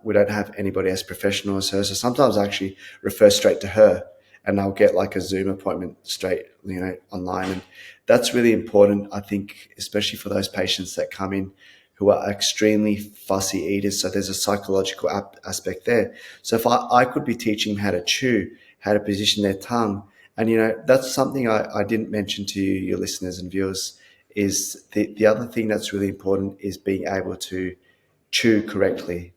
we don't have anybody as professional as her. So sometimes I actually refer straight to her, and I'll get like a Zoom appointment straight, online, and that's really important. I think, especially for those patients that come in who are extremely fussy eaters. So there's a psychological aspect there. So if I could be teaching them how to chew, how to position their tongue, and that's something I didn't mention to you, your listeners and viewers, is the other thing that's really important is being able to chew correctly.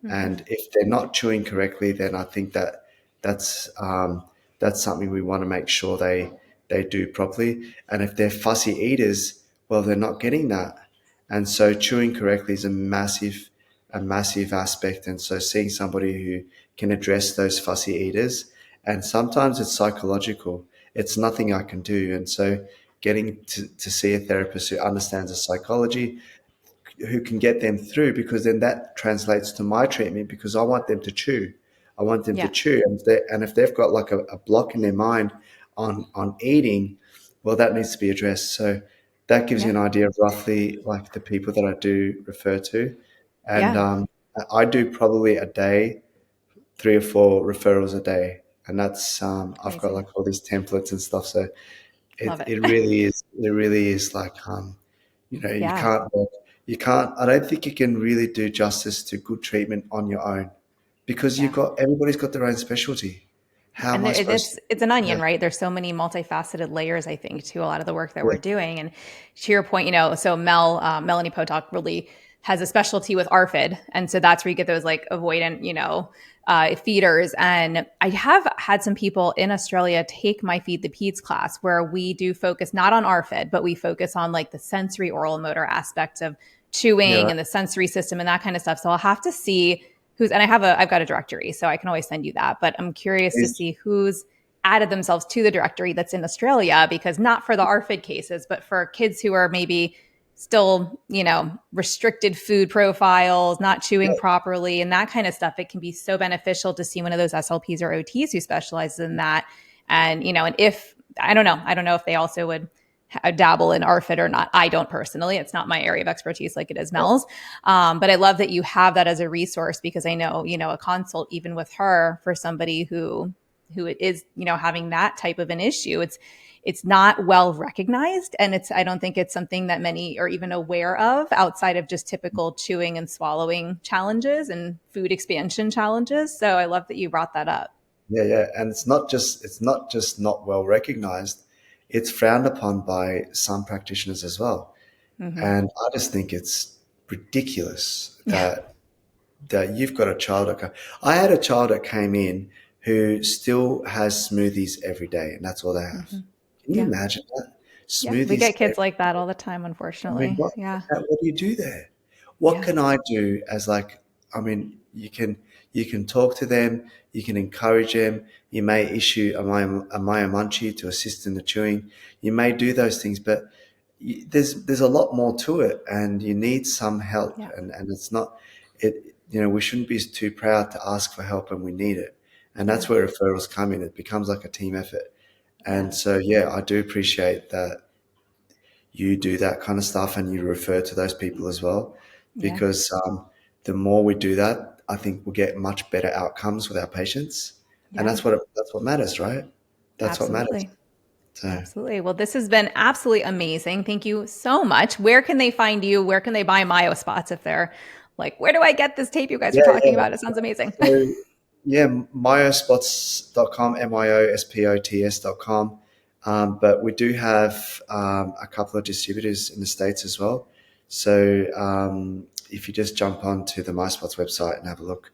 Mm-hmm. And if they're not chewing correctly, then I think that's that's something we want to make sure they do properly. And if they're fussy eaters, well, they're not getting that. And so chewing correctly is a massive aspect. And so seeing somebody who can address those fussy eaters, and sometimes it's psychological. It's nothing I can do. And so getting to see a therapist who understands the psychology, who can get them through, because then that translates to my treatment because I want them to chew. I want them to Yeah. chew. And if they've got like a block in their mind on eating, well, that needs to be addressed. So that gives you Yeah. an idea of roughly like the people that I do refer to. And Yeah. I do probably a day, 3 or 4 referrals a day. And that's I've got Amazing. like all these templates and stuff. So Love it, it. it really is it really is like you Yeah. can't I don't think you can really do justice to good treatment on your own because Yeah. everybody's got their own specialty. How am And I supposed to? it's an Yeah, onion, right? There's so many multifaceted layers, I think, to a lot of the work that yeah, we're doing. And to your point, so Melanie Potok really has a specialty with ARFID, and so that's where you get those like avoidant, feeders. And I have had some people in Australia take my Feed the Peds class, where we do focus not on ARFID, but we focus on like the sensory oral motor aspects of yeah, chewing right. and the sensory system and that kind of stuff. So I'll have to see and I've got a directory, so I can always send you that. But I'm curious to Is- see who's added themselves to the directory that's in Australia, because not for the ARFID cases, but for kids who are maybe still, restricted food profiles, not chewing properly, and that kind of stuff. It can be so beneficial to see one of those SLPs or OTs who specializes in that. And, and if I don't know if they also would dabble in ARFID or not. I don't personally. It's not my area of expertise like it is Mel's. But I love that you have that as a resource, because I know, a consult even with her for somebody who who is, having that type of an issue. It's not well recognized. And I don't think it's something that many are even aware of outside of just typical chewing and swallowing challenges and food expansion challenges. So I love that you brought that up. Yeah. And it's not just not well recognized. It's frowned upon by some practitioners as well. Mm-hmm. And I just think it's ridiculous Yeah. that you've got a child. I had a child that came in who still has smoothies every day, and that's all they have. Mm-hmm. Can you Yeah. imagine that? Yeah. Smoothies. We get kids like that all the time, unfortunately. What Yeah. do you do there? What Yeah. can I do as you can talk to them, you can encourage them, you may issue a munchie to assist in the chewing. You may do those things, but there's a lot more to it, and you need some help. Yeah. And it's not it. We shouldn't be too proud to ask for help, and we need it. And that's where referrals come in. It becomes like a team effort. And so, I do appreciate that you do that kind of stuff and you refer to those people as well, because the more we do that, I think we'll get much better outcomes with our patients. And that's what matters, right? That's Absolutely. what matters. So. Absolutely. Well, this has been absolutely amazing. Thank you so much. Where can they find you? Where can they buy Myospots if they're like, where do I get this tape you guys are talking about? It sounds amazing. So, myospots.com, myospots.com. But we do have a couple of distributors in the States as well. So if you just jump onto the Myospots website and have a look.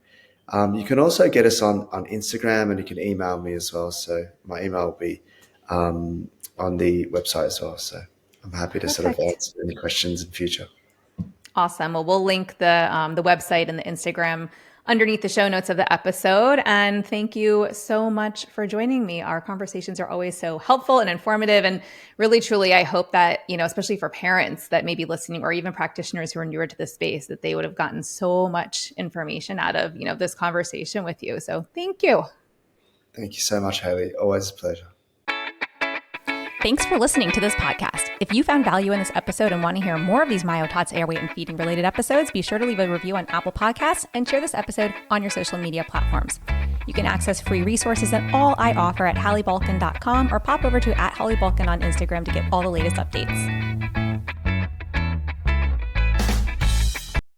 You can also get us on Instagram, and you can email me as well. So my email will be on the website as well. So I'm happy to sort of answer any questions in future. Awesome. Well, we'll link the website and the Instagram underneath the show notes of the episode. And thank you so much for joining me. Our conversations are always so helpful and informative. And really, truly, I hope that, especially for parents that may be listening, or even practitioners who are newer to the space, that they would have gotten so much information out of, this conversation with you. So thank you. Thank you so much, Haley. Always a pleasure. Thanks for listening to this podcast. If you found value in this episode and want to hear more of these MyoTots airway and feeding related episodes, be sure to leave a review on Apple Podcasts and share this episode on your social media platforms. You can access free resources and all I offer at HallieBalkin.com, or pop over to @HallieBalkin on Instagram to get all the latest updates.